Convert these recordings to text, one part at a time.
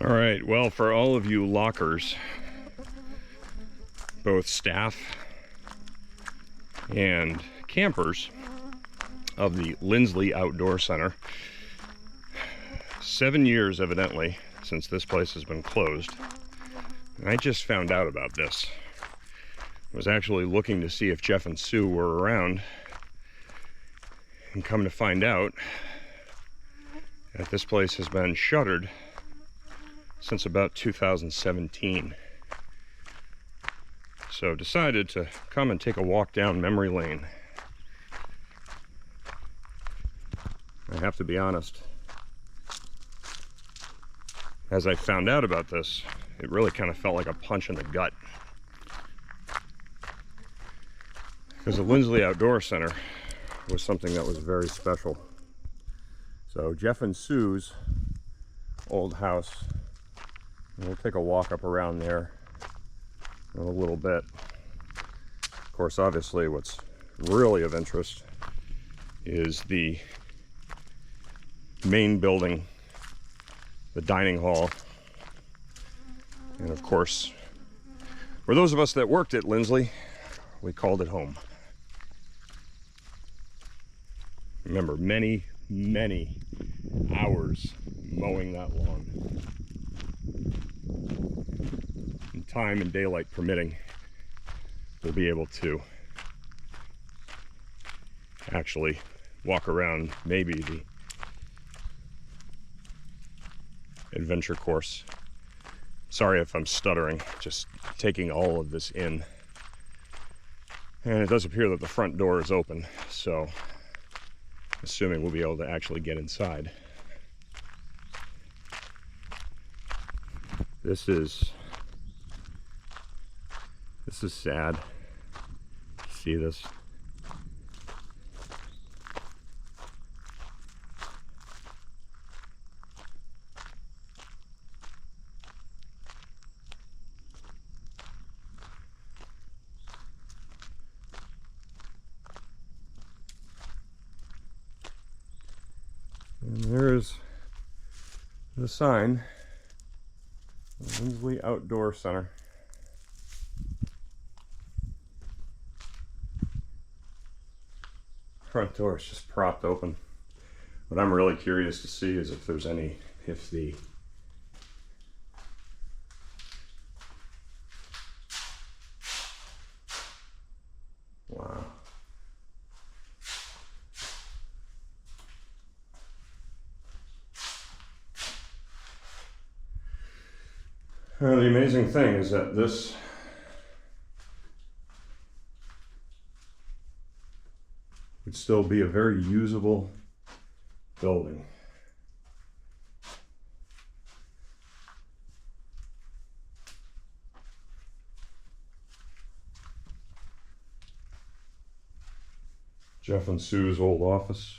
All right, well, for all of you lockers, both staff and campers of the Linsly Outdoor Center, 7 years evidently since this place has been closed. And I just found out about this. I was actually looking to see if Jeff and Sue were around, and come to find out that this place has been shuttered since about 2017. So decided to come and take a walk down memory lane. I have to be honest, as I found out about this, it really kind of felt like a punch in the gut. Because the Linsly Outdoor Center was something that was very special. So Jeff and Sue's old house, and we'll take a walk up around there in a little bit. Of course, obviously what's really of interest is the main building, the dining hall, and of course, for those of us that worked at Linsly, we called it home. Remember, many hours mowing that lawn. And time and daylight permitting, we'll be able to actually walk around maybe the adventure course. Sorry if I'm stuttering, just taking all of this in. And it does appear that the front door is open, so assuming we'll be able to actually get inside. This is sad. See this? And there's the sign, the Linsly Outdoor Center. Front door is just propped open. What I'm really curious to see is if there's any, wow. The amazing thing is that this would still be a very usable building. Jeff and Sue's old office.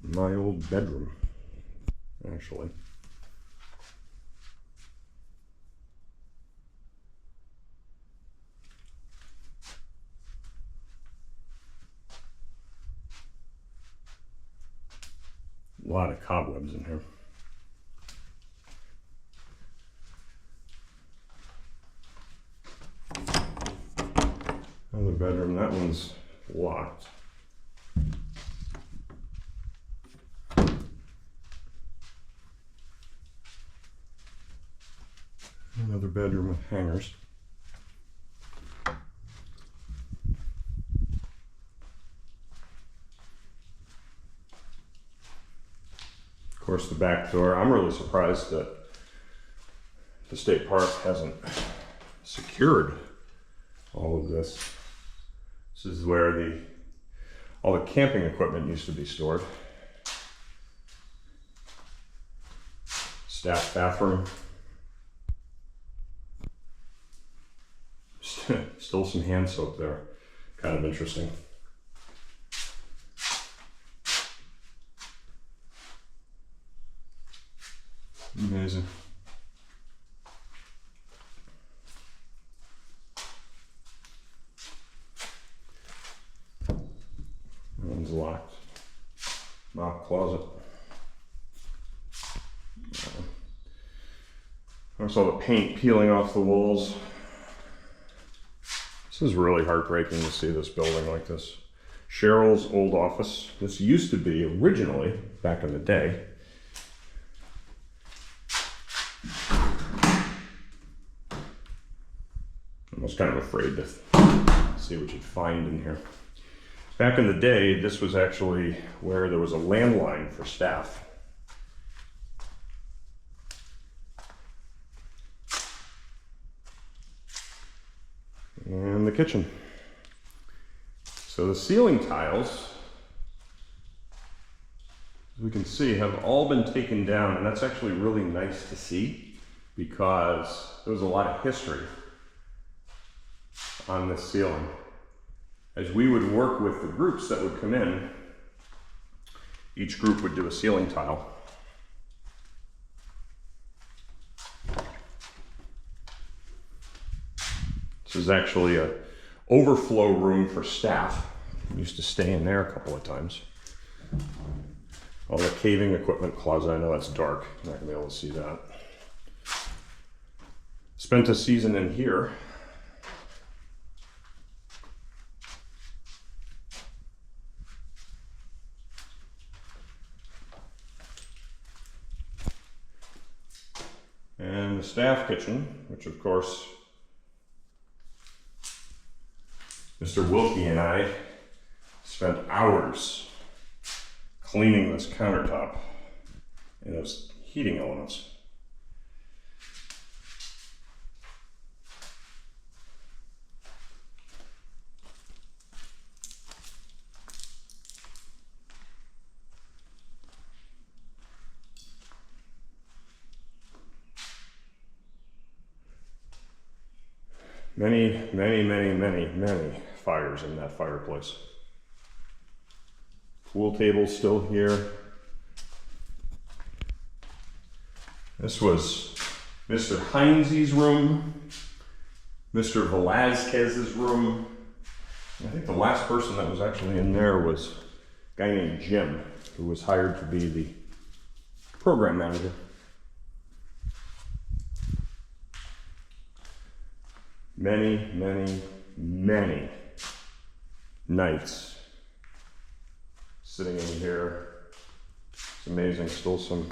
My old bedroom, actually. A lot of cobwebs in here. Another bedroom, that one's locked. Another bedroom with hangers. Of course, the back door. I'm really surprised that the state park hasn't secured all of this. This is where all the camping equipment used to be stored. Staff bathroom. Still some hand soap there. Kind of interesting. Amazing. Notice all the paint peeling off the walls. This is really heartbreaking to see this building like this. Cheryl's old office. This used to be originally, back in the day, I was kind of afraid to see what you'd find in here. Back in the day, this was actually where there was a landline for staff. And the kitchen. So the ceiling tiles, as we can see, have all been taken down, and that's actually really nice to see because there was a lot of history on this ceiling. As we would work with the groups that would come in, each group would do a ceiling tile. This is actually a overflow room for staff. I used to stay in there a couple of times. All the caving equipment closet. I know that's dark. You're not gonna be able to see that. Spent a season in here. And the staff kitchen, which of course Mr. Wilkie and I spent hours cleaning this countertop and those heating elements. Many, many, many, many, many fires in that fireplace. Pool table still here. This was Mr. Heinze's room, Mr. Velazquez's room. I think the last person that was actually in there was a guy named Jim, who was hired to be the program manager. Many, many, many nights sitting in here. It's amazing, still some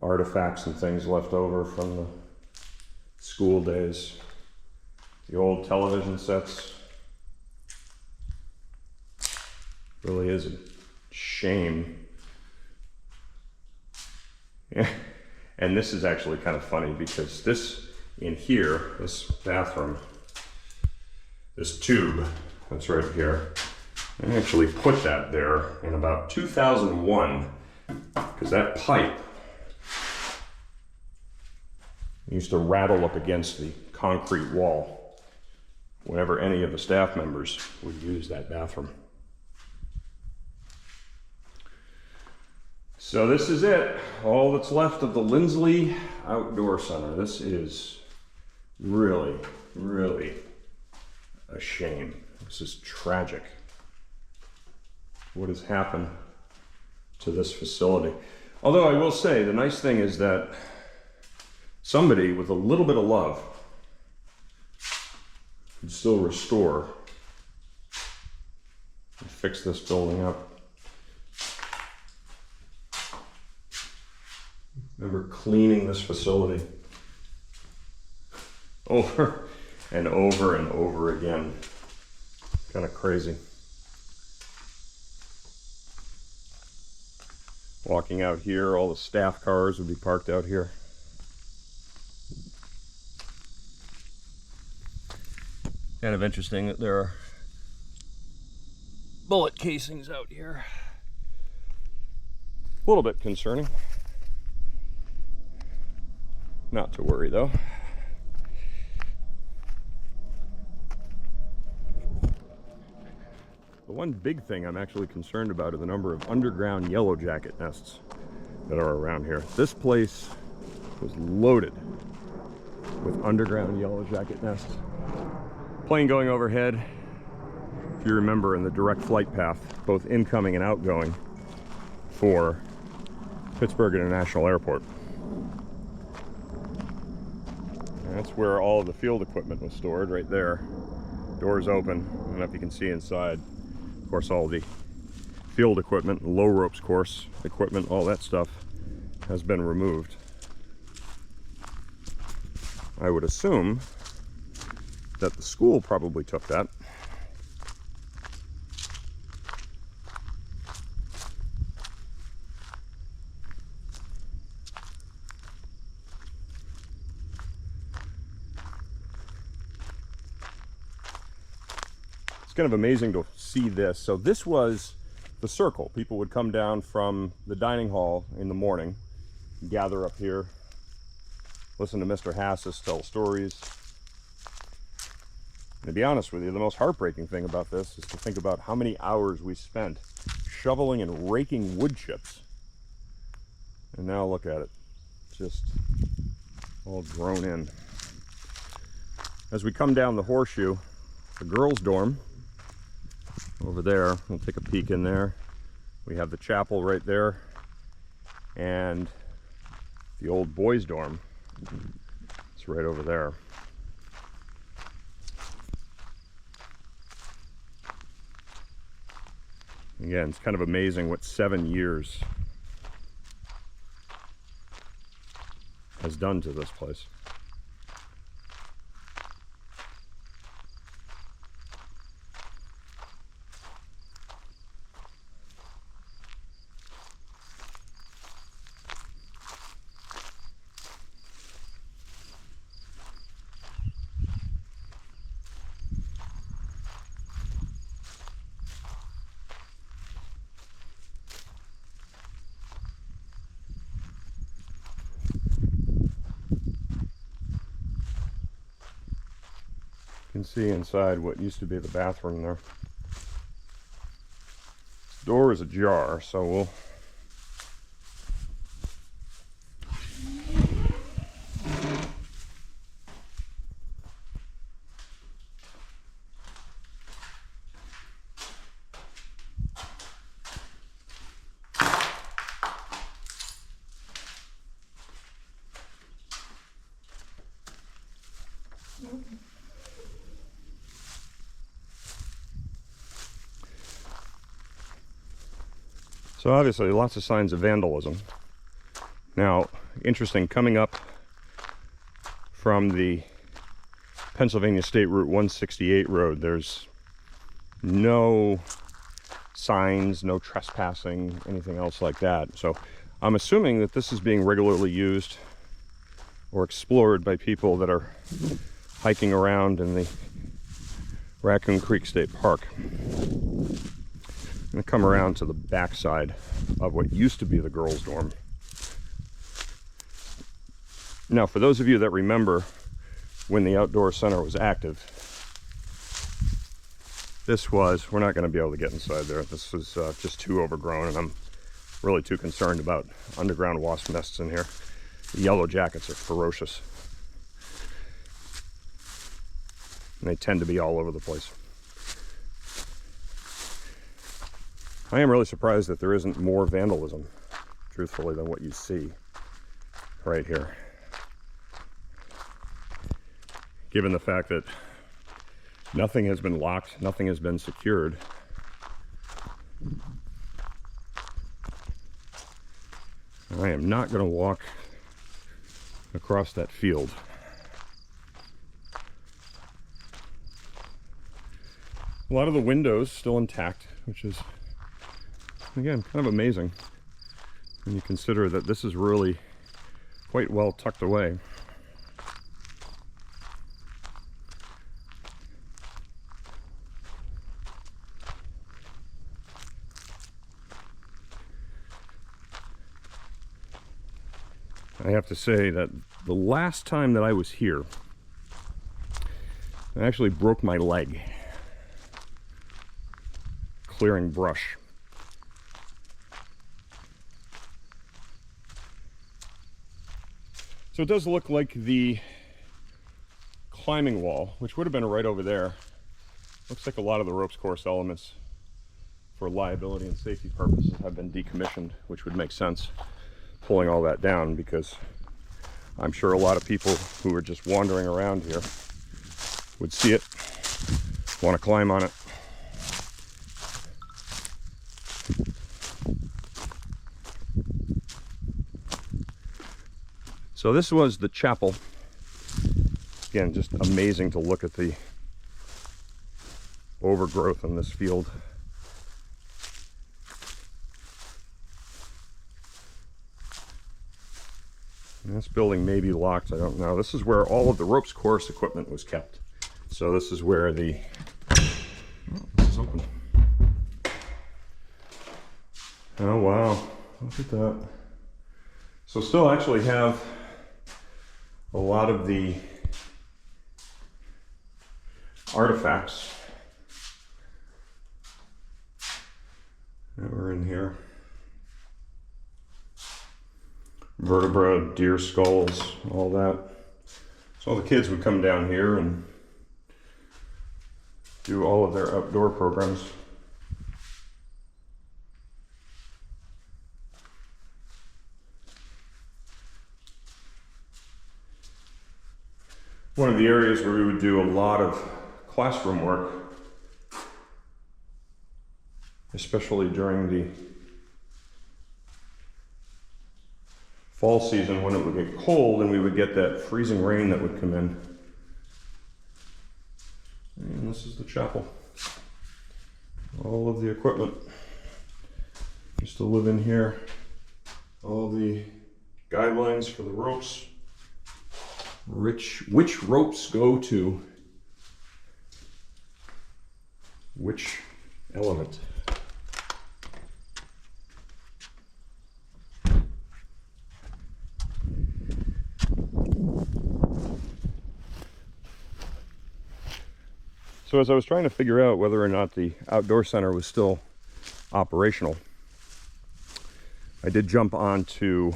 artifacts and things left over from the school days. The old television sets. Really is a shame. Yeah. And this is actually kind of funny because this in here, this bathroom, this tube that's right here, I actually put that there in about 2001 because that pipe used to rattle up against the concrete wall whenever any of the staff members would use that bathroom. So this is it, all that's left of the Linsly Outdoor Center. This is really, really a shame. This is tragic. What has happened to this facility? Although I will say, the nice thing is that somebody with a little bit of love could still restore and fix this building up. Remember cleaning this facility over and over and over again. Kind of crazy. Walking out here, all the staff cars would be parked out here. Kind of interesting that there are bullet casings out here. A little bit concerning. Not to worry though. The one big thing I'm actually concerned about are the number of underground yellow jacket nests that are around here. This place was loaded with underground yellow jacket nests. Plane going overhead, if you remember, in the direct flight path, both incoming and outgoing for Pittsburgh International Airport. That's where all of the field equipment was stored, right there. Doors open. I don't know if you can see inside. Of course, all the field equipment, low ropes course equipment, all that stuff has been removed. I would assume that the school probably took that. It's kind of amazing to see this. So this was the circle. People would come down from the dining hall in the morning, gather up here, listen to Mr. Hassis tell stories. And to be honest with you, the most heartbreaking thing about this is to think about how many hours we spent shoveling and raking wood chips. And now look at it, just all grown in. As we come down the horseshoe, the girls' dorm over there, we'll take a peek in there. We have the chapel right there, and the old boys' dorm. It's right over there. Again, it's kind of amazing what 7 years has done to this place. You can see inside what used to be the bathroom there. This door is ajar, so we'll So obviously lots of signs of vandalism. Now, interesting, coming up from the Pennsylvania State Route 168 road, there's no signs, no trespassing, anything else like that. So I'm assuming that this is being regularly used or explored by people that are hiking around in the Raccoon Creek State Park. I'm going to come around to the back side of what used to be the girls' dorm. Now, for those of you that remember when the outdoor center was active, we're not going to be able to get inside there. This was just too overgrown, and I'm really too concerned about underground wasp nests in here. The yellow jackets are ferocious, and they tend to be all over the place. I am really surprised that there isn't more vandalism, truthfully, than what you see right here. Given the fact that nothing has been locked, nothing has been secured. I am not going to walk across that field. A lot of the windows still intact, which is, again, kind of amazing when you consider that this is really quite well tucked away. I have to say that the last time that I was here, I actually broke my leg clearing brush. So it does look like the climbing wall, which would have been right over there, looks like a lot of the ropes course elements for liability and safety purposes have been decommissioned, which would make sense, pulling all that down, because I'm sure a lot of people who are just wandering around here would see it, want to climb on it. So this was the chapel. Again, just amazing to look at the overgrowth in this field. And this building may be locked, I don't know. This is where all of the ropes course equipment was kept. So this is where the, oh, this is open. Oh wow, look at that. So still actually have a lot of the artifacts that were in here. Vertebra, deer skulls, all that. So all the kids would come down here and do all of their outdoor programs. One of the areas where we would do a lot of classroom work, especially during the fall season when it would get cold and we would get that freezing rain that would come in. And this is the chapel. All of the equipment used to live in here. All the guidelines for the ropes. Which ropes go to which element. So as I was trying to figure out whether or not the outdoor center was still operational, I did jump onto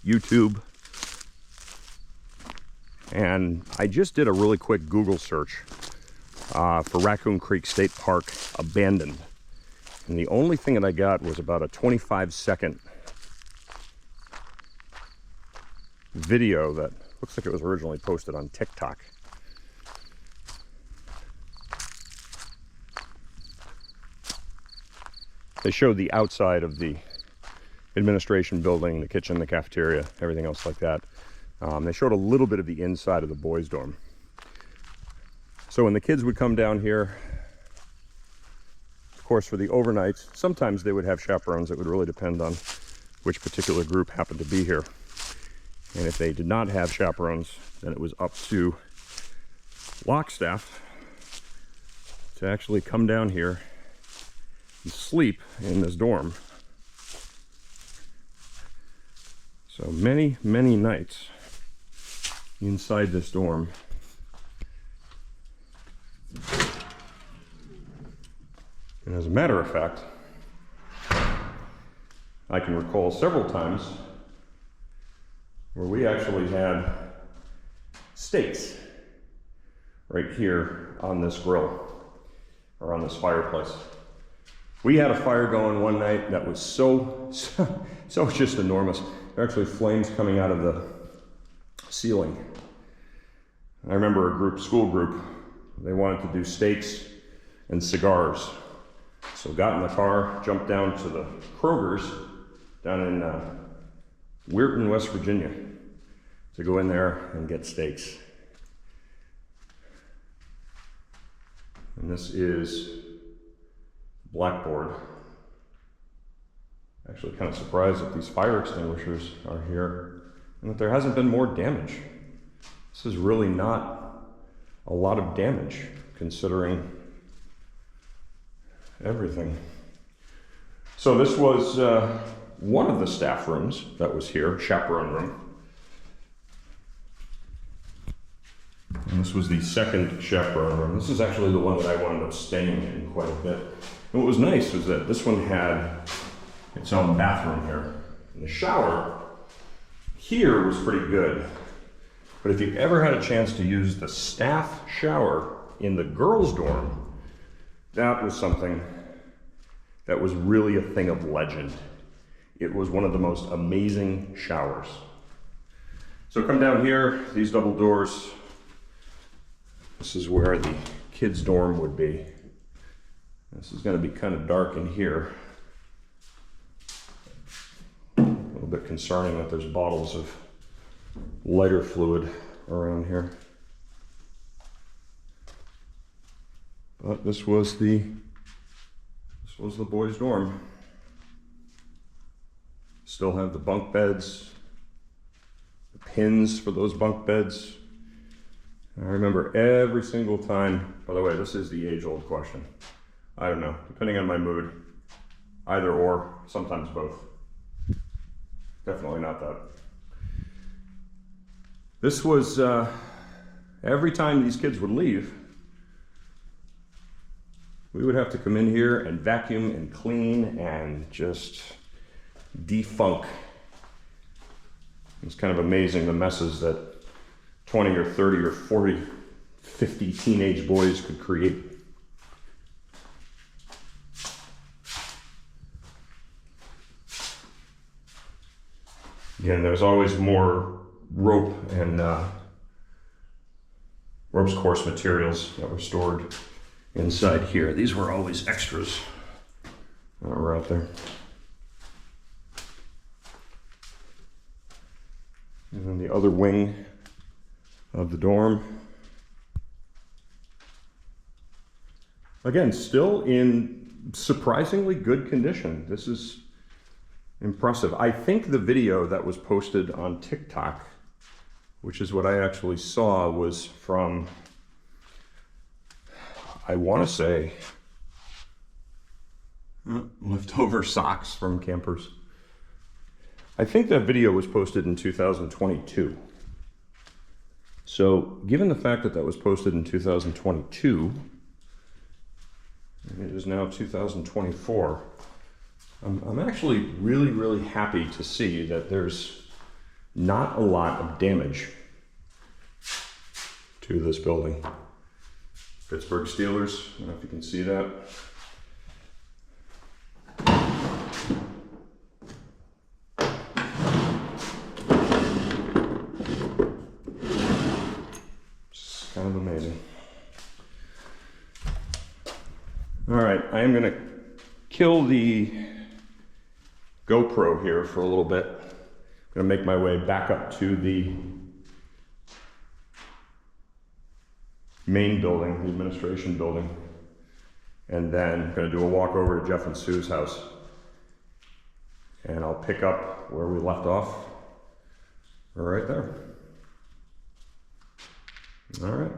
YouTube and I just did a really quick Google search for Raccoon Creek State Park abandoned. And the only thing that I got was about a 25-second video that looks like it was originally posted on TikTok. They showed the outside of the administration building, the kitchen, the cafeteria, everything else like that. They showed a little bit of the inside of the boys' dorm. So when the kids would come down here, of course for the overnights, sometimes they would have chaperones. It would really depend on which particular group happened to be here. And if they did not have chaperones, then it was up to LOC staff to actually come down here and sleep in this dorm. So many, many nights inside this dorm. And as a matter of fact, I can recall several times where we actually had steaks right here on this grill or on this fireplace. We had a fire going one night that was so just enormous. There were actually flames coming out of the ceiling. I remember a school group, they wanted to do steaks and cigars. So got in the car, jumped down to the Kroger's down in Weirton, West Virginia, to go in there and get steaks. And this is blackboard. Actually kind of surprised that these fire extinguishers are here and that there hasn't been more damage. This is really not a lot of damage considering everything. So this was one of the staff rooms that was here, chaperone room. And this was the second chaperone room. This is actually the one that I wound up staying in quite a bit. And what was nice was that this one had its own bathroom here. And the shower here was pretty good. But if you ever had a chance to use the staff shower in the girls' dorm, that was something that was really a thing of legend. It was one of the most amazing showers. So come down here, these double doors. This is where the kids' dorm would be. This is going to be kind of dark in here. A little bit concerning that there's bottles of lighter fluid around here. But this was the boys' dorm. Still have the bunk beds, the pins for those bunk beds. I remember every single time, by the way, this is the age-old question. I don't know, depending on my mood, either or, sometimes both. Definitely not that. This was, every time these kids would leave, we would have to come in here and vacuum and clean and just defunk. It's kind of amazing the messes that 20 or 30 or 40, 50 teenage boys could create. Again, there's always more rope and ropes course materials that were stored inside here. These were always extras that were out there. And then the other wing of the dorm. Again, still in surprisingly good condition. This is impressive. I think the video that was posted on TikTok, which is what I actually saw, was from, I want to say, leftover socks from campers. I think that video was posted in 2022. So given the fact that that was posted in 2022, and it is now 2024, I'm actually really happy to see that there's not a lot of damage to this building. Pittsburgh Steelers, I don't know if you can see that. It's kind of amazing. All right, I am gonna kill the GoPro here for a little bit. I'm gonna make my way back up to the main building, the administration building, and then I'm gonna do a walk over to Jeff and Sue's house, and I'll pick up where we left off right there. All right.